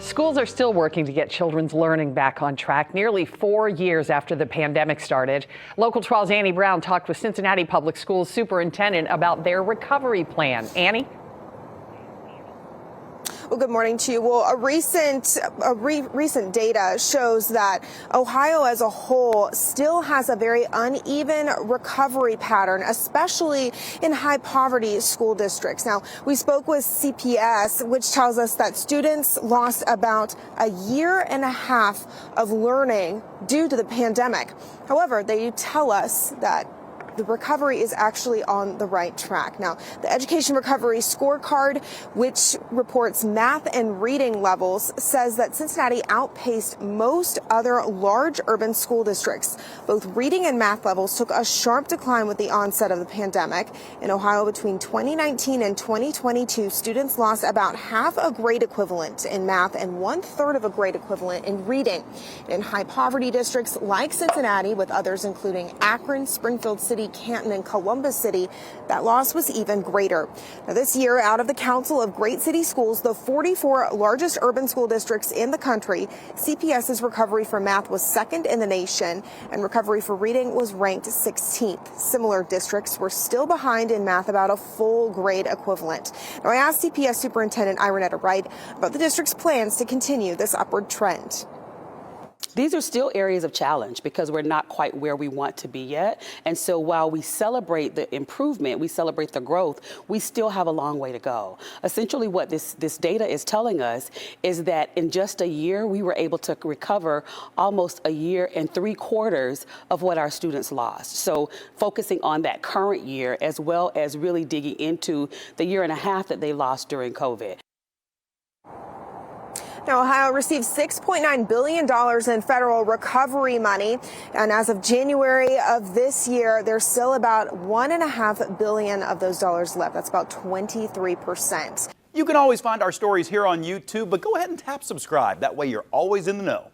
Schools are still working to get children's learning back on track nearly 4 years after the pandemic started. Local 12's Annie Brown talked with Cincinnati Public Schools superintendent about their recovery plan. Annie? Well, good morning to you. Well, recent data shows that Ohio as a whole still has a very uneven recovery pattern, especially in high poverty school districts. Now, we spoke with CPS, which tells us that students lost about a year and a half of learning due to the pandemic. However, they tell us that the recovery is actually on the right track. Now, the Education Recovery Scorecard, which reports math and reading levels, says that Cincinnati outpaced most other large urban school districts. Both reading and math levels took a sharp decline with the onset of the pandemic. In Ohio, between 2019 and 2022, students lost about half a grade equivalent in math and 1/3 of a grade equivalent in reading. In high poverty districts like Cincinnati, with others including Akron, Springfield City, Canton, and Columbus City, that loss was even greater. Now, this year, out of the Council of Great City Schools, the 44 largest urban school districts in the country, CPS's recovery for math was second in the nation, and recovery for reading was ranked 16th. Similar districts were still behind in math about a full grade equivalent. Now, I asked CPS Superintendent Ironetta Wright about the district's plans to continue this upward trend. These are still areas of challenge because we're not quite where we want to be yet. And so while we celebrate the improvement, we celebrate the growth, we still have a long way to go. Essentially what this data is telling us is that in just a year, we were able to recover almost a year and 3/4 of what our students lost. So focusing on that current year as well as really digging into the year and a half that they lost during COVID. Now, Ohio received $6.9 billion in federal recovery money. And as of January of this year, there's still about $1.5 billion of those dollars left. That's about 23%. You can always find our stories here on YouTube, but go ahead and tap subscribe. That way you're always in the know.